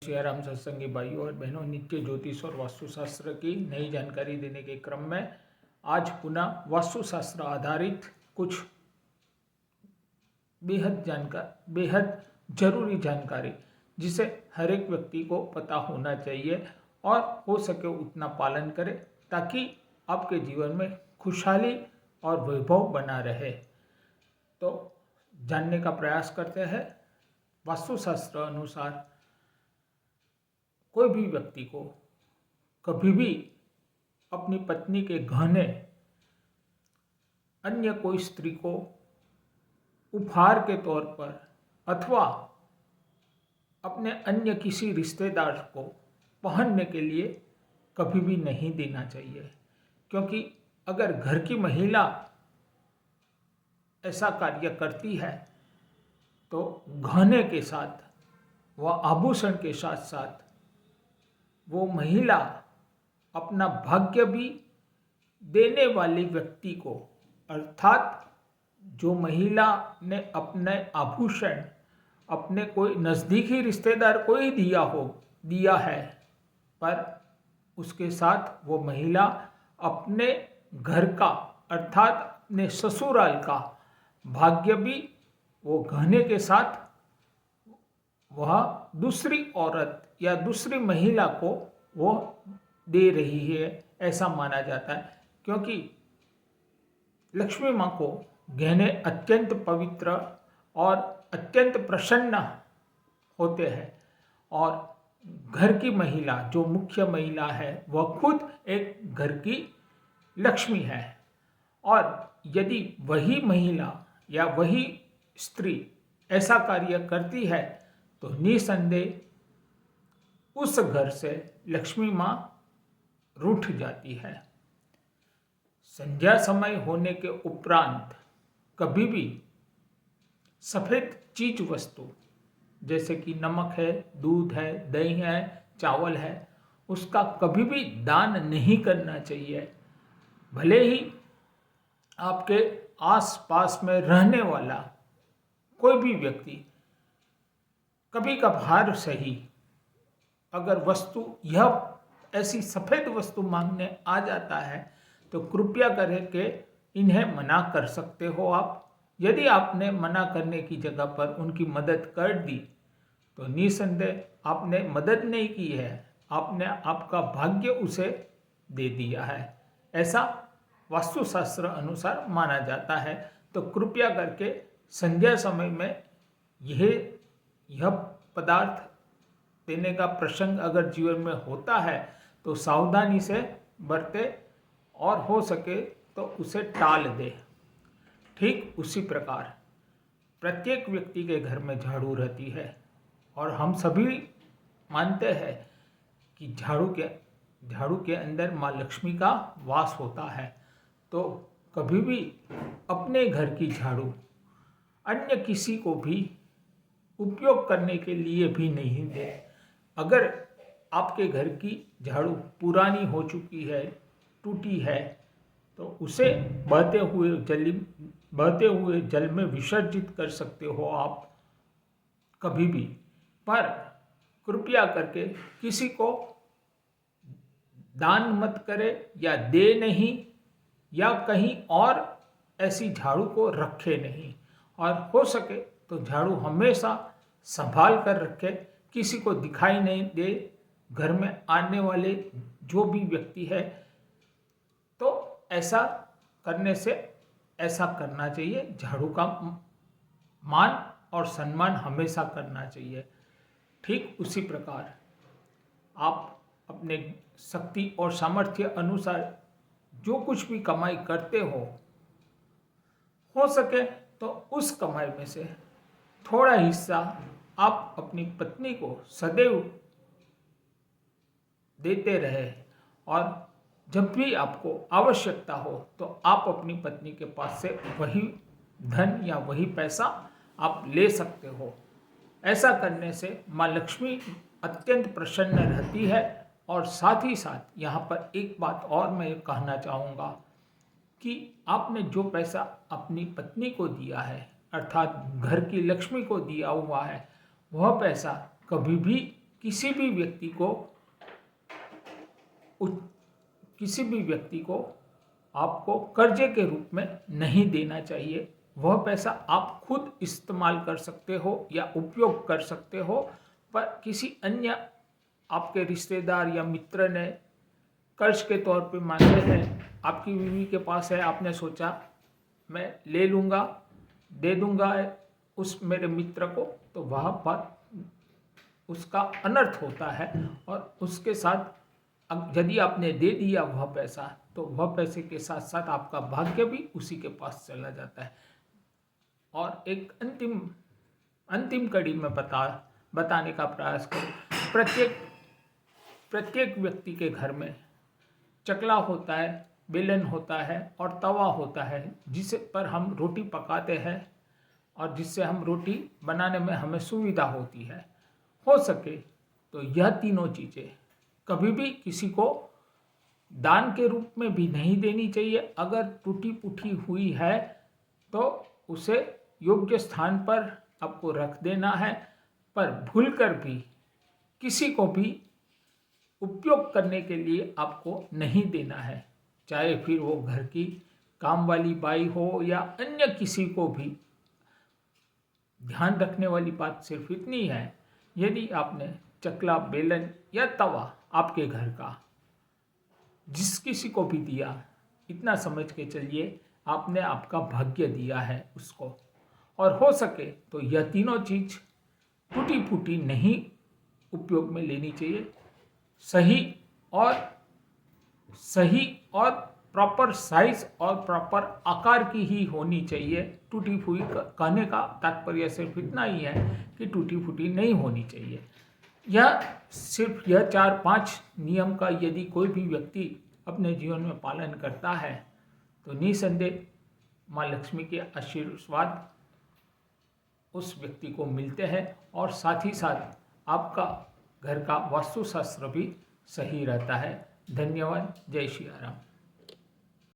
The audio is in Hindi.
सियाराम सत्संगी भाइयों और बहनों, नित्य ज्योतिष और वास्तुशास्त्र की नई जानकारी देने के क्रम में आज पुनः वास्तुशास्त्र आधारित कुछ बेहद जरूरी जानकारी जिसे हर एक व्यक्ति को पता होना चाहिए और हो सके उतना पालन करें ताकि आपके जीवन में खुशहाली और वैभव बना रहे। तो जानने का प्रयास करते हैं। वास्तुशास्त्र अनुसार कोई भी व्यक्ति को कभी भी अपनी पत्नी के गहने अन्य कोई स्त्री को उपहार के तौर पर अथवा अपने अन्य किसी रिश्तेदार को पहनने के लिए कभी भी नहीं देना चाहिए, क्योंकि अगर घर की महिला ऐसा कार्य करती है तो गहने के साथ व आभूषण के साथ साथ वो महिला अपना भाग्य भी देने वाले व्यक्ति को, अर्थात जो महिला ने अपने आभूषण अपने कोई नज़दीकी रिश्तेदार को ही दिया है, पर उसके साथ वो महिला अपने घर का अर्थात अपने ससुराल का भाग्य भी वो गहने के साथ वह दूसरी औरत या दूसरी महिला को वो दे रही है, ऐसा माना जाता है। क्योंकि लक्ष्मी माँ को गहने अत्यंत पवित्र और अत्यंत प्रसन्न होते हैं और घर की महिला जो मुख्य महिला है वह खुद एक घर की लक्ष्मी है। और यदि वही महिला या वही स्त्री ऐसा कार्य करती है तो निसंदेह उस घर से लक्ष्मी माँ रूठ जाती है। संध्या समय होने के उपरांत कभी भी सफ़ेद चीज वस्तु जैसे कि नमक है, दूध है, दही है, चावल है, उसका कभी भी दान नहीं करना चाहिए। भले ही आपके आस-पास में रहने वाला कोई भी व्यक्ति कभी कभार सही अगर वस्तु यह ऐसी सफ़ेद वस्तु मांगने आ जाता है तो कृपया करके इन्हें मना कर सकते हो आप। यदि आपने मना करने की जगह पर उनकी मदद कर दी तो निसंदेह आपने मदद नहीं की है, आपने आपका भाग्य उसे दे दिया है, ऐसा वास्तुशास्त्र अनुसार माना जाता है। तो कृपया करके संध्या समय में यह पदार्थ देने का प्रसंग अगर जीवन में होता है तो सावधानी से बरते और हो सके तो उसे टाल दे। ठीक उसी प्रकार प्रत्येक व्यक्ति के घर में झाड़ू रहती है और हम सभी मानते हैं कि झाड़ू के अंदर माँ लक्ष्मी का वास होता है। तो कभी भी अपने घर की झाड़ू अन्य किसी को भी उपयोग करने के लिए भी नहीं दे। अगर आपके घर की झाड़ू पुरानी हो चुकी है, टूटी है, तो उसे बहते हुए जल में विसर्जित कर सकते हो आप कभी भी, पर कृपया करके किसी को दान मत करें या दे नहीं, या कहीं और ऐसी झाड़ू को रखे नहीं। और हो सके तो झाड़ू हमेशा संभाल कर रखे, किसी को दिखाई नहीं दे। घर में आने वाले जो भी व्यक्ति है तो ऐसा करने से ऐसा करना चाहिए, झाड़ू का मान और सम्मान हमेशा करना चाहिए। ठीक उसी प्रकार आप अपने शक्ति और सामर्थ्य अनुसार जो कुछ भी कमाई करते हो सके तो उस कमाई में से थोड़ा हिस्सा आप अपनी पत्नी को सदैव देते रहे, और जब भी आपको आवश्यकता हो तो आप अपनी पत्नी के पास से वही धन या वही पैसा आप ले सकते हो। ऐसा करने से माँ लक्ष्मी अत्यंत प्रसन्न रहती है। और साथ ही साथ यहाँ पर एक बात और मैं कहना चाहूँगा कि आपने जो पैसा अपनी पत्नी को दिया है, अर्थात घर की लक्ष्मी को दिया हुआ है, वह पैसा कभी भी किसी भी व्यक्ति को आपको कर्जे के रूप में नहीं देना चाहिए। वह पैसा आप खुद इस्तेमाल कर सकते हो या उपयोग कर सकते हो, पर किसी अन्य आपके रिश्तेदार या मित्र ने कर्ज के तौर पे मांगे हैं, आपकी बीवी के पास है, आपने सोचा मैं ले लूँगा, दे दूँगा उस मेरे मित्र को, तो वह बात उसका अनर्थ होता है। और उसके साथ अब यदि आपने दे दिया वह पैसा, तो वह पैसे के साथ साथ आपका भाग्य भी उसी के पास चला जाता है। और एक अंतिम कड़ी में बताने का प्रयास करूँ। प्रत्येक व्यक्ति के घर में चकला होता है, बेलन होता है और तवा होता है, जिस पर हम रोटी पकाते हैं और जिससे हम रोटी बनाने में हमें सुविधा होती है। हो सके तो यह तीनों चीज़ें कभी भी किसी को दान के रूप में भी नहीं देनी चाहिए। अगर टूटी फूटी हुई है तो उसे योग्य स्थान पर आपको रख देना है, पर भूलकर भी किसी को भी उपयोग करने के लिए आपको नहीं देना है। चाहे फिर वो घर की काम वाली बाई हो या अन्य किसी को भी। ध्यान रखने वाली बात सिर्फ इतनी है, यदि आपने चकला, बेलन या तवा आपके घर का जिस किसी को भी दिया, इतना समझ के चलिए आपने आपका भाग्य दिया है उसको। और हो सके तो यह तीनों चीज़ टूटी फूटी नहीं उपयोग में लेनी चाहिए। सही और प्रॉपर साइज और प्रॉपर आकार की ही होनी चाहिए। टूटी फूटी कहने का तात्पर्य सिर्फ इतना ही है कि टूटी फूटी नहीं होनी चाहिए। यह 4-5 नियम का यदि कोई भी व्यक्ति अपने जीवन में पालन करता है तो निसंदेह माँ लक्ष्मी के आशीर्वाद उस व्यक्ति को मिलते हैं और साथ ही साथ आपका घर का वास्तुशास्त्र भी सही रहता है। धन्यवाद। जय श्री राम।